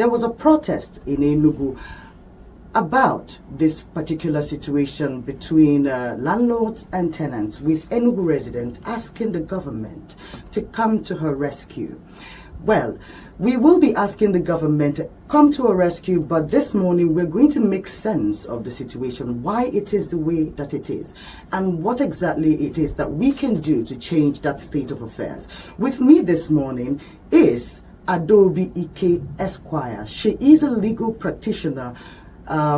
there was a protest in Enugu about this particular situation between landlords and tenants, with Enugu residents asking the government to come to her rescue. Well, we will be asking the government to come to a rescue, but this morning we're going to make sense of the situation, why it is the way that it is, and what exactly it is that we can do to change that state of affairs. With me this morning is Adobe Ike Esquire. She is a legal practitioner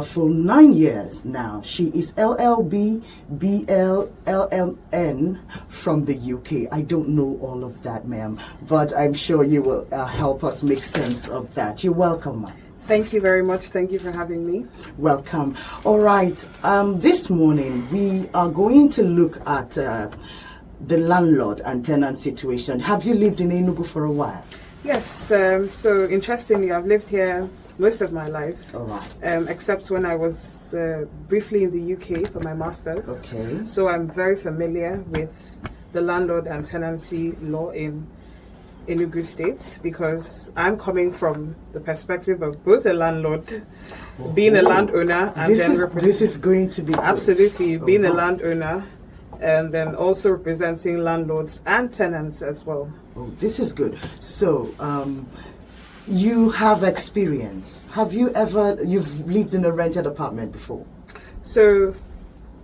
for 9 years now. She is LLB BLLMN from the UK. I don't know all of that, ma'am, but I'm sure you will help us make sense of that. You're welcome, ma'am. Thank you very much. Thank you for having me. Welcome. All right. This morning we are going to look at the landlord and tenant situation. Have you lived in Enugu for a while? Yes. So interestingly, I've lived here most of my life. All right. Except when I was briefly in the UK for my master's. Okay. So I'm very familiar with the landlord and tenancy law in Enugu State, because I'm coming from the perspective of both a landlord, being a landowner, and this is going to be absolutely good. being a landowner, and then also representing landlords and tenants as well. Oh, this is good. So, you have experience. Have you've lived in a rented apartment before? So,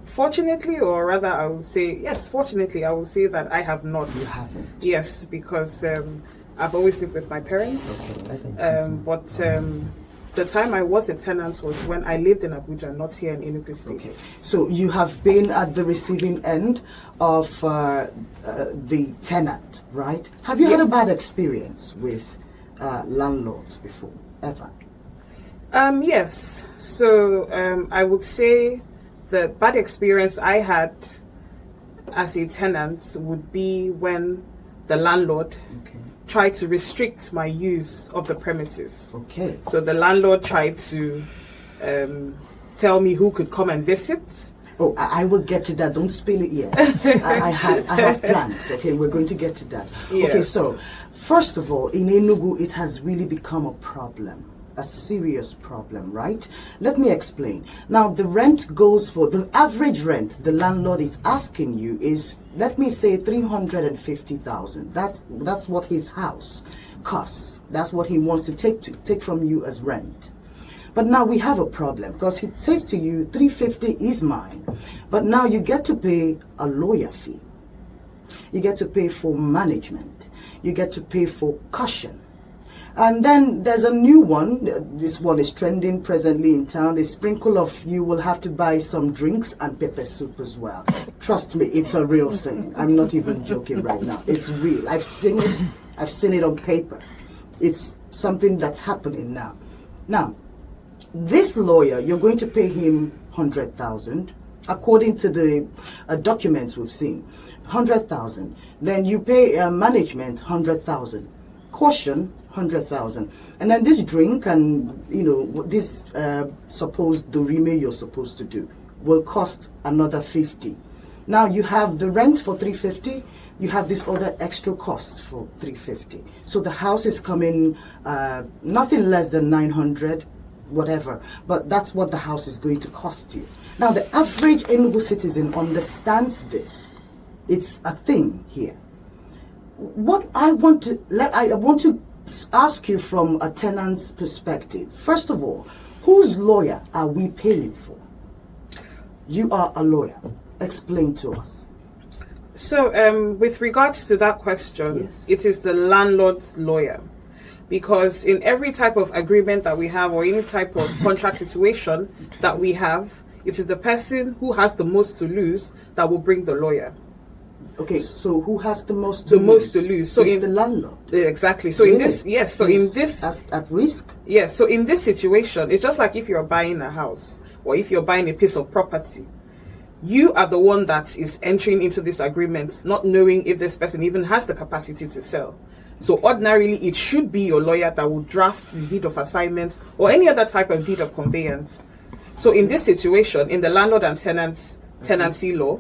fortunately, or rather I will say, yes, fortunately, I will say that I have not. You haven't? Yes, because I've always lived with my parents. Okay. But the time I was a tenant was when I lived in Abuja, not here in Enugu State. Okay. So you have been at the receiving end of the tenant, right? Have you had a bad experience with landlords before, ever? Yes. So I would say the bad experience I had as a tenant would be when the landlord tried to restrict my use of the premises. Okay. So the landlord tried to tell me who could come and visit. Oh, I will get to that. Don't spill it yet. I have plans. Okay, we're going to get to that. Yes. Okay, so first of all, in Enugu, it has really become a problem. A serious problem, right? Let me explain. Now, the rent goes for the average rent the landlord is asking you is, let me say, 350,000. That's what his house costs. That's what he wants to take from you as rent. But now we have a problem, because he says to you 350 is mine, but now you get to pay a lawyer fee. You get to pay for management. You get to pay for caution. And then there's a new one. This one is trending presently in town. A sprinkle of you will have to buy some drinks and pepper soup as well. Trust me, it's a real thing. I'm not even joking right now. It's real. I've seen it. I've seen it on paper. It's something that's happening now. Now, this lawyer, you're going to pay him 100,000 according to the documents we've seen. 100,000. Then you pay management 100,000. Caution 100,000, and then this drink and this supposed dorime you're supposed to do will cost another 50. Now you have the rent for 350. You have this other extra costs for 350. So the house is coming nothing less than 900, whatever. But that's what the house is going to cost you. Now the average Enugu citizen understands this. It's a thing here. What I want to ask you from a tenant's perspective. First of all, whose lawyer are we paying for? You are a lawyer. Explain to us. So, with regards to that question, yes, it is the landlord's lawyer. Because in every type of agreement that we have, or any type of contract situation that we have, it is the person who has the most to lose that will bring the lawyer. Okay, so who has the most to lose? Most to lose. So it's the landlord. Exactly. So really? in this, yes. So in this, at risk. Yes. So in this situation, it's just like if you're buying a house or if you're buying a piece of property. You are the one that is entering into this agreement, not knowing if this person even has the capacity to sell. So ordinarily, it should be your lawyer that will draft the deed of assignment or any other type of deed of conveyance. So in this situation, in the landlord and tenancy law,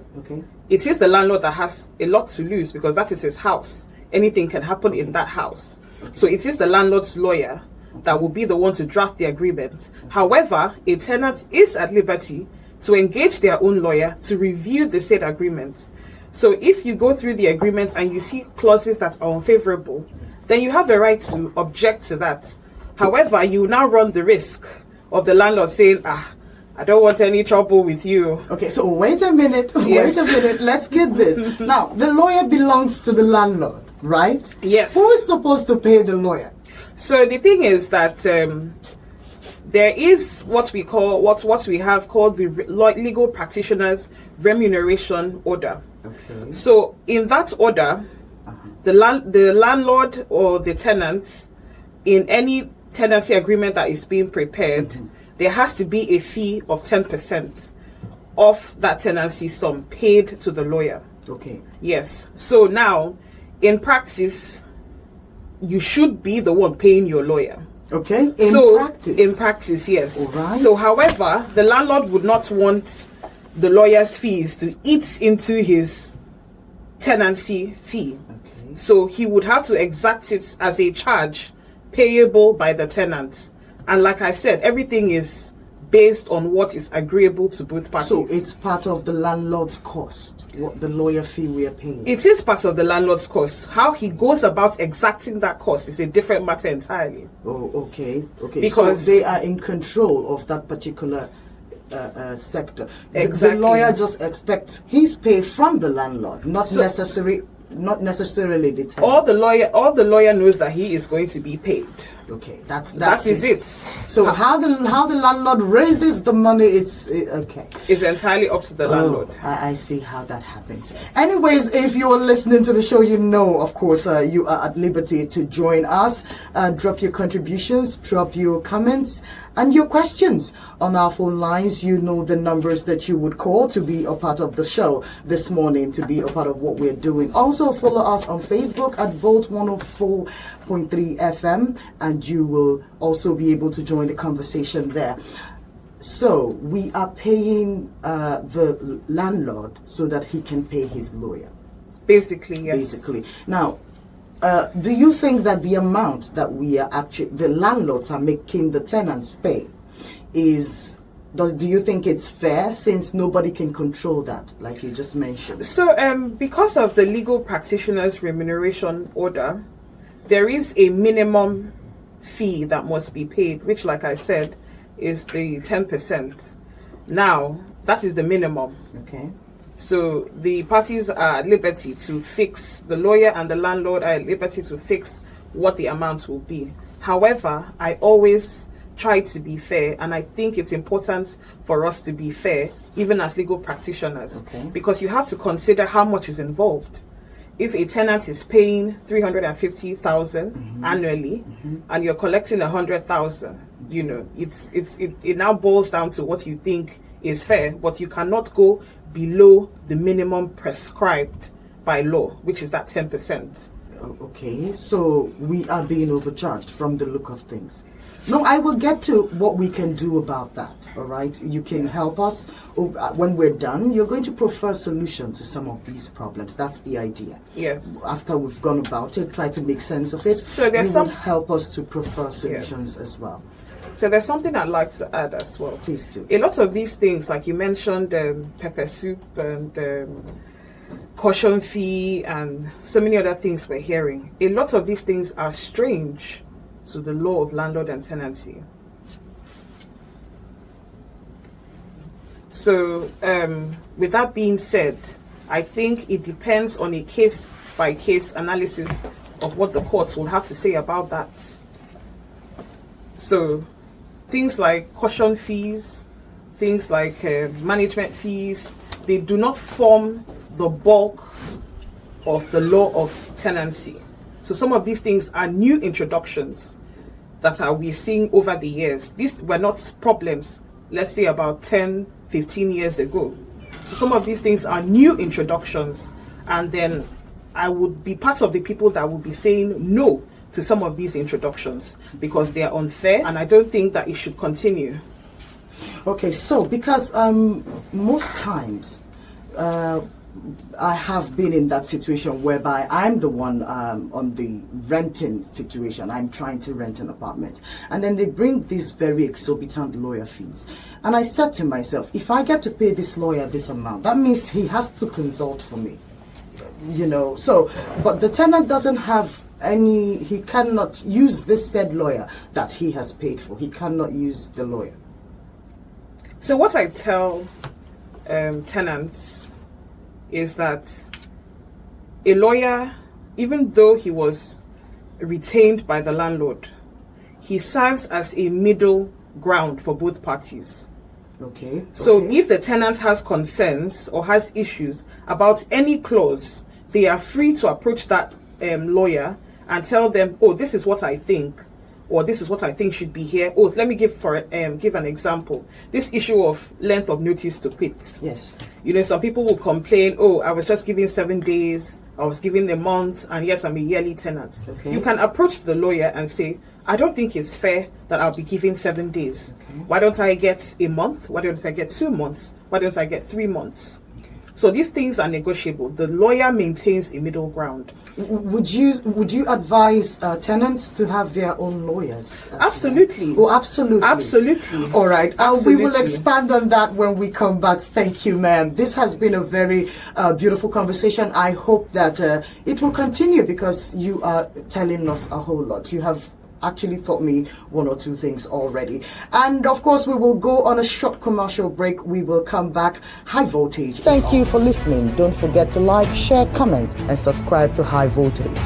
it is the landlord that has a lot to lose because that is his house. Anything can happen in that house. So it is the landlord's lawyer that will be the one to draft the agreement. However, a tenant is at liberty to engage their own lawyer to review the said agreement. So if you go through the agreement and you see clauses that are unfavorable, then you have a right to object to that. However, you now run the risk of the landlord saying, I don't want any trouble with you. Okay, so wait a minute, Yes. wait a minute, let's get this. Now, the lawyer belongs to the landlord, right? Yes. Who is supposed to pay the lawyer? So the thing is that there is what we have called the legal practitioner's remuneration order. Okay. So in that order, the landlord or the tenant, in any tenancy agreement that is being prepared, there has to be a fee of 10% of that tenancy sum paid to the lawyer. Okay. Yes. So now, in practice, you should be the one paying your lawyer. Okay. In practice, yes. All right. So, however, the landlord would not want the lawyer's fees to eat into his tenancy fee. Okay. So he would have to exact it as a charge payable by the tenant. And like I said, everything is based on what is agreeable to both parties. So it's part of the landlord's cost, what the lawyer fee we are paying. It is part of the landlord's cost. How he goes about exacting that cost is a different matter entirely. Oh, okay. Okay. Because so they are in control of that particular sector. The Exactly. lawyer just expects his pay from the landlord, not necessarily the tenant. all the lawyer knows that he is going to be paid. Okay, that is it. So how the landlord raises the money, okay. It's entirely up to the landlord. I see how that happens. Anyways, if you are listening to the show, you know, of course, you are at liberty to join us. Drop your contributions, drop your comments, and your questions on our phone lines. You know the numbers that you would call to be a part of the show this morning, to be a part of what we're doing. Also, follow us on Facebook at Volt 104.3 FM, and you will also be able to join the conversation there. So we are paying the landlord so that he can pay his lawyer. Basically, yes. Basically. Now, do you think that the amount that the landlords are making the tenants pay do you think it's fair, since nobody can control that, like you just mentioned? So, because of the legal practitioner's remuneration order, there is a minimum fee that must be paid, which, like I said, is the 10%. Now, that is the minimum. Okay. So the parties are at liberty to fix, the lawyer and the landlord are at liberty to fix what the amount will be. However, I always try to be fair, and I think it's important for us to be fair, even as legal practitioners, because you have to consider how much is involved. If a tenant is paying 350,000 annually, and you're collecting 100,000, you know, it now boils down to what you think is fair, but you cannot go below the minimum prescribed by law, which is that 10%. Okay, so we are being overcharged from the look of things. No, I will get to what we can do about that, all right? You can help us. When we're done, you're going to prefer solution to some of these problems. That's the idea. Yes. After we've gone about it, try to make sense of it, So there's will help us to prefer solutions as well. So there's something I'd like to add as well. Please do. A lot of these things, like you mentioned, pepper soup and caution fee and so many other things we're hearing. A lot of these things are strange to the law of landlord and tenancy. So with that being said, I think it depends on a case-by-case analysis of what the courts will have to say about that. So things like caution fees, things like management fees, they do not form the bulk of the law of tenancy. So some of these things are new introductions that we're seeing over the years. These were not problems, let's say about 10, 15 years ago. So some of these things are new introductions, and then I would be part of the people that would be saying no to some of these introductions because they are unfair, and I don't think that it should continue. Okay, so because most times I have been in that situation whereby I'm the one on the renting situation. I'm trying to rent an apartment. And then they bring these very exorbitant lawyer fees. And I said to myself, if I get to pay this lawyer this amount, that means he has to consult for me. You know, so, but the tenant doesn't have he cannot use this said lawyer that he has paid for. He cannot use the lawyer. So what I tell tenants is that a lawyer, even though he was retained by the landlord, he serves as a middle ground for both parties. Okay. So if the tenant has concerns or has issues about any clause, they are free to approach that lawyer and tell them, oh, this is what I think, or this is what I think should be here. Oh, let me give an example. This issue of length of notice to quit. Yes. You know, some people will complain, oh, I was just given 7 days, I was given a month, and yet I'm a yearly tenant. Okay. You can approach the lawyer and say, I don't think it's fair that I'll be given 7 days. Okay. Why don't I get a month? Why don't I get 2 months? Why don't I get 3 months? So these things are negotiable. The lawyer maintains a middle ground. Would you advise tenants to have their own lawyers? Absolutely. Well? Oh, absolutely. Absolutely. All right. Absolutely. We will expand on that when we come back. Thank you, ma'am. This has been a very beautiful conversation. I hope that it will continue because you are telling us a whole lot. You have actually taught me 1 or 2 things already. And of course, we will go on a short commercial break. We will come back. High Voltage. Thank you for listening. Don't forget to like, share, comment, and subscribe to High Voltage.